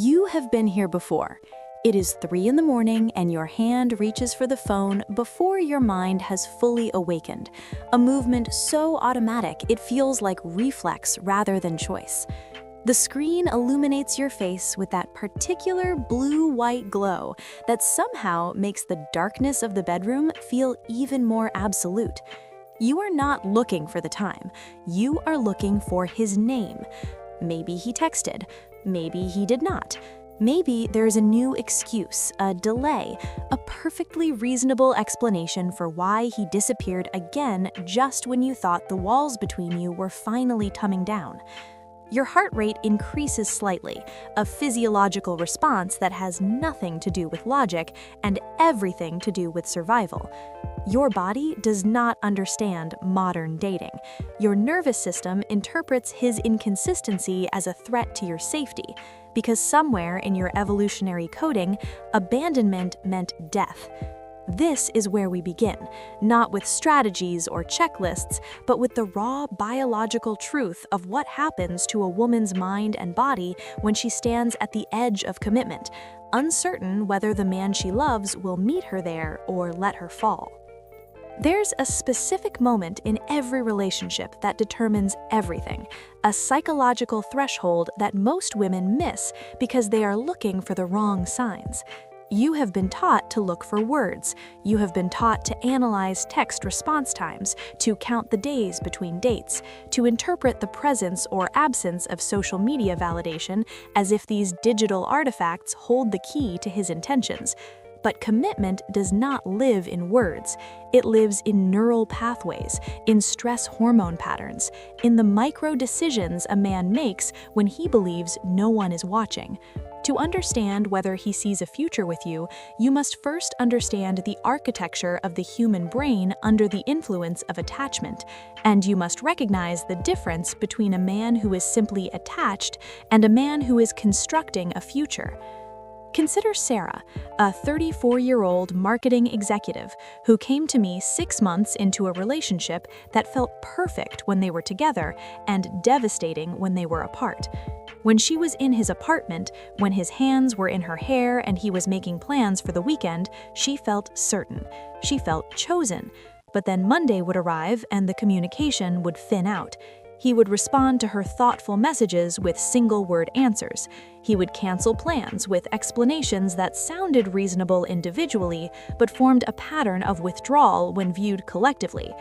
You have been here before. It is 3 in the morning and your hand reaches for the phone before your mind has fully awakened. A movement so automatic it feels like reflex rather than choice. The screen illuminates your face with that particular blue-white glow that somehow makes the darkness of the bedroom feel even more absolute. You are not looking for the time. You are looking for his name. Maybe he texted. Maybe he did not. Maybe there is a new excuse, a delay, a perfectly reasonable explanation for why he disappeared again just when you thought the walls between you were finally coming down. Your heart rate increases slightly, a physiological response that has nothing to do with logic and everything to do with survival. Your body does not understand modern dating. Your nervous system interprets his inconsistency as a threat to your safety, because somewhere in your evolutionary coding, abandonment meant death. This is where we begin, not with strategies or checklists, but with the raw biological truth of what happens to a woman's mind and body when she stands at the edge of commitment, uncertain whether the man she loves will meet her there or let her fall. There's a specific moment in every relationship that determines everything, a psychological threshold that most women miss because they are looking for the wrong signs. You have been taught to look for words. You have been taught to analyze text response times, to count the days between dates, to interpret the presence or absence of social media validation as if these digital artifacts hold the key to his intentions. But commitment does not live in words. It lives in neural pathways, in stress hormone patterns, in the micro decisions a man makes when he believes no one is watching. To understand whether he sees a future with you, you must first understand the architecture of the human brain under the influence of attachment, and you must recognize the difference between a man who is simply attached and a man who is constructing a future. Consider Sarah, a 34-year-old marketing executive who came to me 6 months into a relationship that felt perfect when they were together and devastating when they were apart. When she was in his apartment, when his hands were in her hair and he was making plans for the weekend, she felt certain. She felt chosen. But then Monday would arrive and the communication would thin out. He would respond to her thoughtful messages with single-word answers. He would cancel plans with explanations that sounded reasonable individually, but formed a pattern of withdrawal when viewed collectively.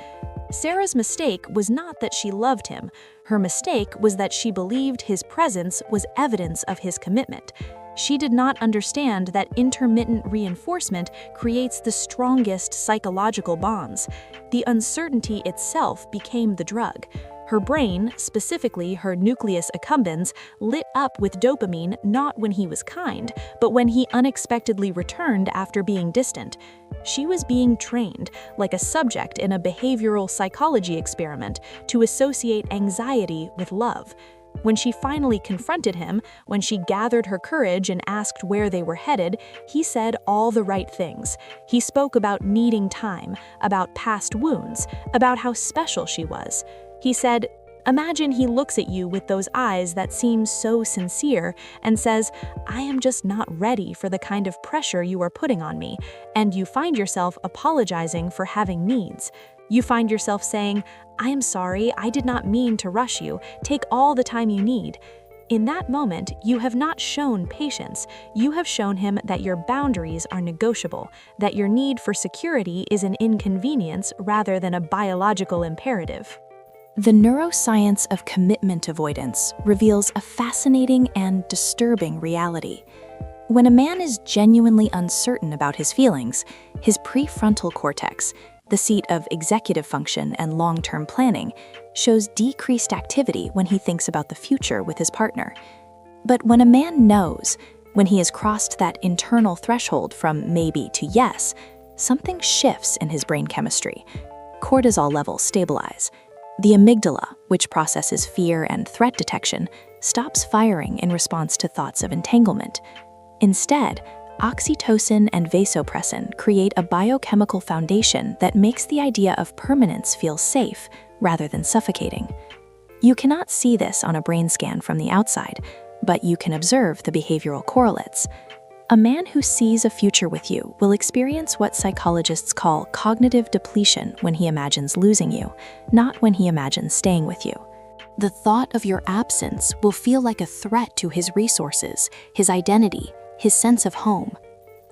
Sarah's mistake was not that she loved him. Her mistake was that she believed his presence was evidence of his commitment. She did not understand that intermittent reinforcement creates the strongest psychological bonds. The uncertainty itself became the drug. Her brain, specifically her Nucleus Accumbens, lit up with dopamine not when he was kind, but when he unexpectedly returned after being distant. She was being trained, like a subject in a behavioral psychology experiment, to associate anxiety with love. When she finally confronted him, when she gathered her courage and asked where they were headed, he said all the right things. He spoke about needing time, about past wounds, about how special she was. He said, imagine he looks at you with those eyes that seem so sincere and says, I am just not ready for the kind of pressure you are putting on me, and you find yourself apologizing for having needs. You find yourself saying, I am sorry, I did not mean to rush you, take all the time you need. In that moment, you have not shown patience. You have shown him that your boundaries are negotiable, that your need for security is an inconvenience rather than a biological imperative. The neuroscience of commitment avoidance reveals a fascinating and disturbing reality. When a man is genuinely uncertain about his feelings, his prefrontal cortex, the seat of executive function and long-term planning, shows decreased activity when he thinks about the future with his partner. But when a man knows, when he has crossed that internal threshold from maybe to yes, something shifts in his brain chemistry. Cortisol levels stabilize. The amygdala, which processes fear and threat detection, stops firing in response to thoughts of entanglement. Instead, oxytocin and vasopressin create a biochemical foundation that makes the idea of permanence feel safe rather than suffocating. You cannot see this on a brain scan from the outside, but you can observe the behavioral correlates. A man who sees a future with you will experience what psychologists call cognitive depletion when he imagines losing you, not when he imagines staying with you. The thought of your absence will feel like a threat to his resources, his identity, his sense of home.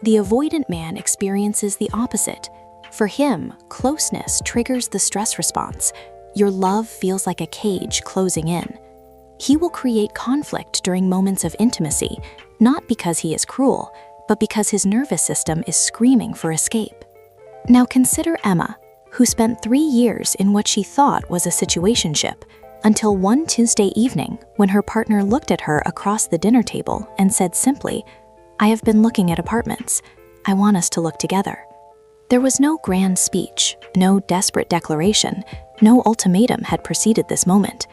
The avoidant man experiences the opposite. For him, closeness triggers the stress response. Your love feels like a cage closing in. He will create conflict during moments of intimacy, not because he is cruel, but because his nervous system is screaming for escape. Now consider Emma, who spent 3 years in what she thought was a situationship, until one Tuesday evening when her partner looked at her across the dinner table and said simply, "I have been looking at apartments. I want us to look together." There was no grand speech, no desperate declaration, no ultimatum had preceded this moment.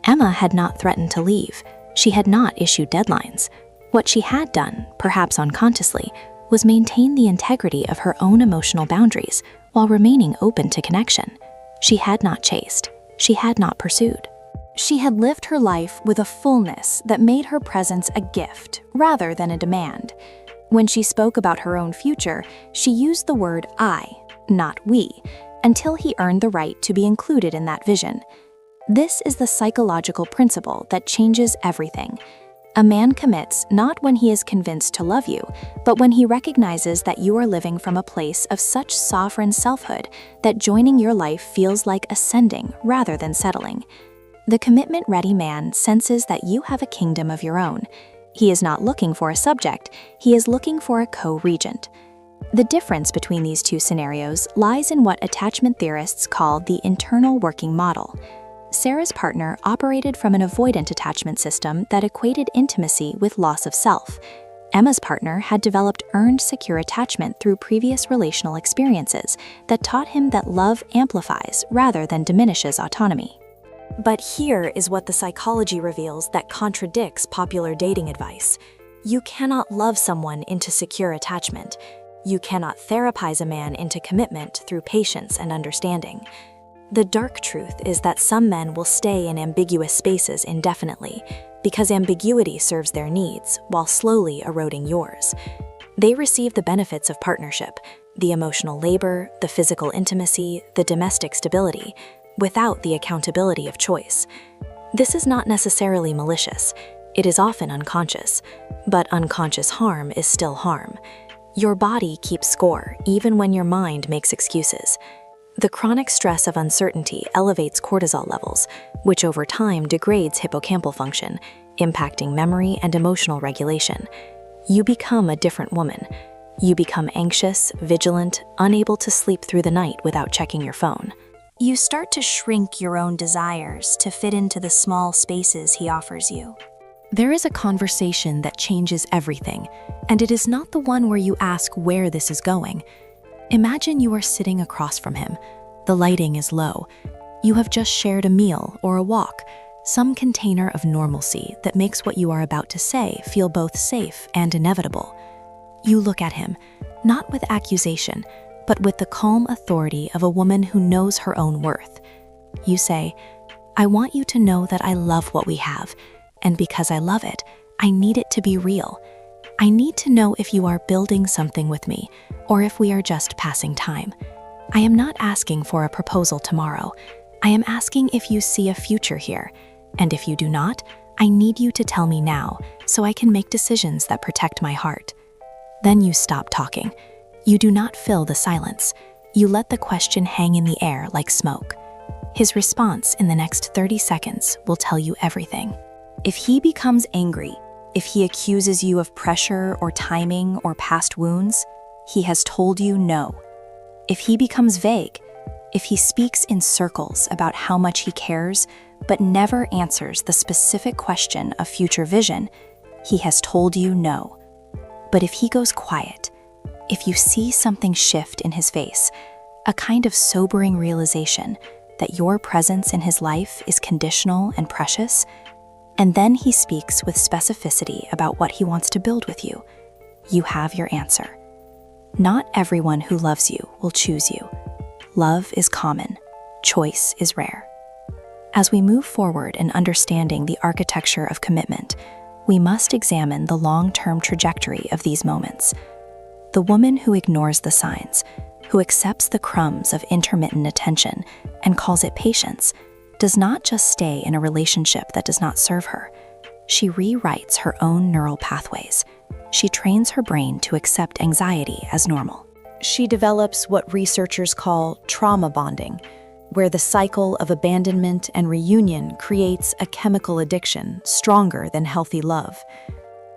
Emma had not threatened to leave. She had not issued deadlines. What she had done, perhaps unconsciously, was maintain the integrity of her own emotional boundaries while remaining open to connection. She had not chased. She had not pursued. She had lived her life with a fullness that made her presence a gift rather than a demand. When she spoke about her own future, she used the word I, not we, until he earned the right to be included in that vision. This is the psychological principle that changes everything. A man commits not when he is convinced to love you, but when he recognizes that you are living from a place of such sovereign selfhood that joining your life feels like ascending rather than settling. The commitment-ready man senses that you have a kingdom of your own. He is not looking for a subject, he is looking for a co-regent. The difference between these two scenarios lies in what attachment theorists call the internal working model. Sarah's partner operated from an avoidant attachment system that equated intimacy with loss of self. Emma's partner had developed earned secure attachment through previous relational experiences that taught him that love amplifies rather than diminishes autonomy. But here is what the psychology reveals that contradicts popular dating advice. You cannot love someone into secure attachment. You cannot therapize a man into commitment through patience and understanding. The dark truth is that some men will stay in ambiguous spaces indefinitely because ambiguity serves their needs while slowly eroding yours. They receive the benefits of partnership, the emotional labor, the physical intimacy, the domestic stability, without the accountability of choice. This is not necessarily malicious. It is often unconscious, but unconscious harm is still harm. Your body keeps score even when your mind makes excuses. The chronic stress of uncertainty elevates cortisol levels, which over time degrades hippocampal function, impacting memory and emotional regulation. You become a different woman. You become anxious, vigilant, unable to sleep through the night without checking your phone. You start to shrink your own desires to fit into the small spaces he offers you. There is a conversation that changes everything, and it is not the one where you ask where this is going. Imagine you are sitting across from him. The lighting is low. You have just shared a meal or a walk, some container of normalcy that makes what you are about to say feel both safe and inevitable. You look at him, not with accusation, but with the calm authority of a woman who knows her own worth. You say, "I want you to know that I love what we have, and because I love it, I need it to be real. I need to know if you are building something with me, or if we are just passing time. I am not asking for a proposal tomorrow. I am asking if you see a future here, and if you do not, I need you to tell me now, so I can make decisions that protect my heart." Then you stop talking. You do not fill the silence. You let the question hang in the air like smoke. His response in the next 30 seconds will tell you everything. If he becomes angry, if he accuses you of pressure or timing or past wounds, he has told you no. If he becomes vague, if he speaks in circles about how much he cares, but never answers the specific question of future vision, he has told you no. But if he goes quiet, if you see something shift in his face, a kind of sobering realization that your presence in his life is conditional and precious, and then he speaks with specificity about what he wants to build with you, you have your answer. Not everyone who loves you will choose you. Love is common. Choice is rare. As we move forward in understanding the architecture of commitment, we must examine the long-term trajectory of these moments. The woman who ignores the signs, who accepts the crumbs of intermittent attention and calls it patience, does not just stay in a relationship that does not serve her. She rewrites her own neural pathways. She trains her brain to accept anxiety as normal. She develops what researchers call trauma bonding, where the cycle of abandonment and reunion creates a chemical addiction stronger than healthy love.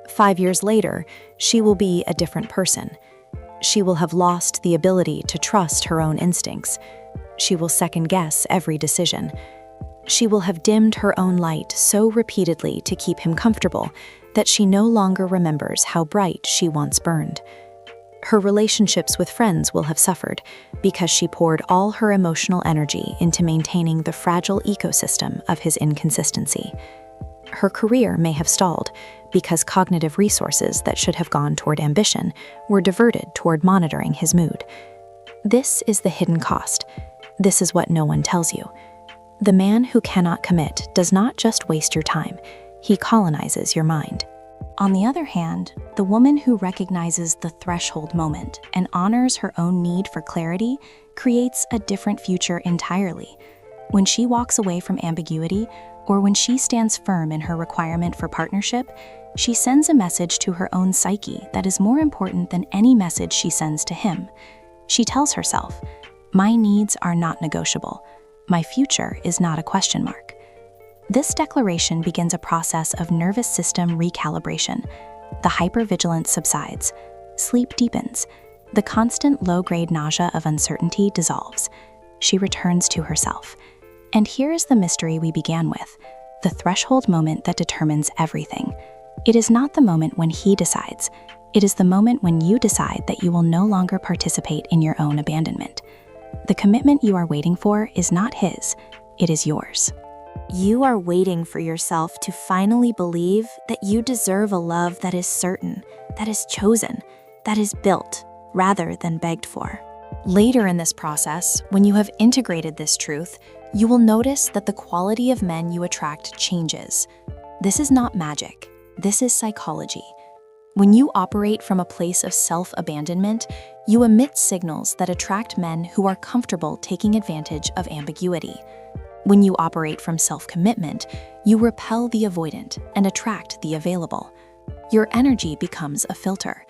5 years later, she will be a different person. She will have lost the ability to trust her own instincts. She will second-guess every decision. She will have dimmed her own light so repeatedly to keep him comfortable that she no longer remembers how bright she once burned. Her relationships with friends will have suffered because she poured all her emotional energy into maintaining the fragile ecosystem of his inconsistency. Her career may have stalled because cognitive resources that should have gone toward ambition were diverted toward monitoring his mood. This is the hidden cost. This is what no one tells you. The man who cannot commit does not just waste your time, he colonizes your mind. On the other hand, the woman who recognizes the threshold moment and honors her own need for clarity creates a different future entirely. When she walks away from ambiguity, or when she stands firm in her requirement for partnership, she sends a message to her own psyche that is more important than any message she sends to him. She tells herself, "My needs are not negotiable. My future is not a question mark." This declaration begins a process of nervous system recalibration. The hypervigilance subsides, sleep deepens, the constant low-grade nausea of uncertainty dissolves. She returns to herself. And here is the mystery we began with, the threshold moment that determines everything. It is not the moment when he decides. It is the moment when you decide that you will no longer participate in your own abandonment. The commitment you are waiting for is not his, it is yours. You are waiting for yourself to finally believe that you deserve a love that is certain, that is chosen, that is built, rather than begged for. Later in this process, when you have integrated this truth, you will notice that the quality of men you attract changes. This is not magic. This is psychology. When you operate from a place of self-abandonment, you emit signals that attract men who are comfortable taking advantage of ambiguity. When you operate from self-commitment, you repel the avoidant and attract the available. Your energy becomes a filter.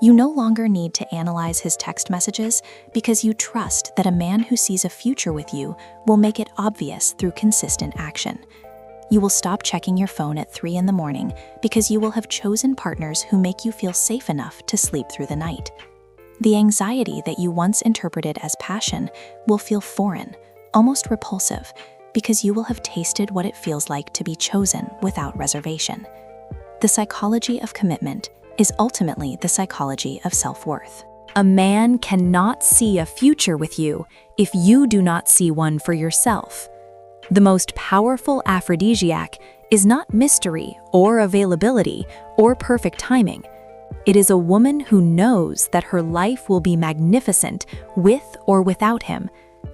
You no longer need to analyze his text messages because you trust that a man who sees a future with you will make it obvious through consistent action. You will stop checking your phone at 3 in the morning because you will have chosen partners who make you feel safe enough to sleep through the night. The anxiety that you once interpreted as passion will feel foreign, almost repulsive, because you will have tasted what it feels like to be chosen without reservation. The psychology of commitment is ultimately the psychology of self-worth. A man cannot see a future with you if you do not see one for yourself. The most powerful aphrodisiac is not mystery or availability or perfect timing. It is a woman who knows that her life will be magnificent with or without him,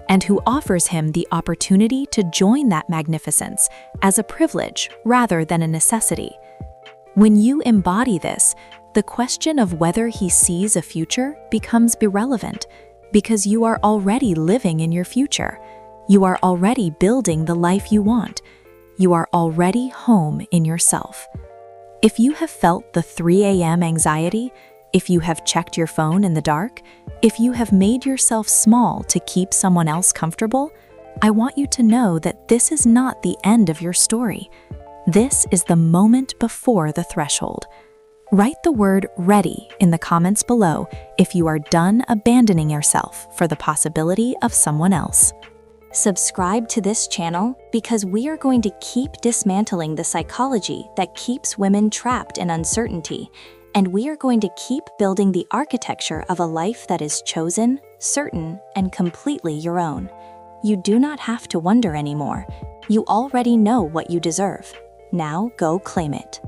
and who offers him the opportunity to join that magnificence as a privilege rather than a necessity. When you embody this, the question of whether he sees a future becomes irrelevant because you are already living in your future. You are already building the life you want. You are already home in yourself. If you have felt the 3 a.m. anxiety, if you have checked your phone in the dark, if you have made yourself small to keep someone else comfortable, I want you to know that this is not the end of your story. This is the moment before the threshold. Write the word "ready" in the comments below if you are done abandoning yourself for the possibility of someone else. Subscribe to this channel because we are going to keep dismantling the psychology that keeps women trapped in uncertainty, and we are going to keep building the architecture of a life that is chosen, certain, and completely your own. You do not have to wonder anymore. You already know what you deserve. Now go claim it.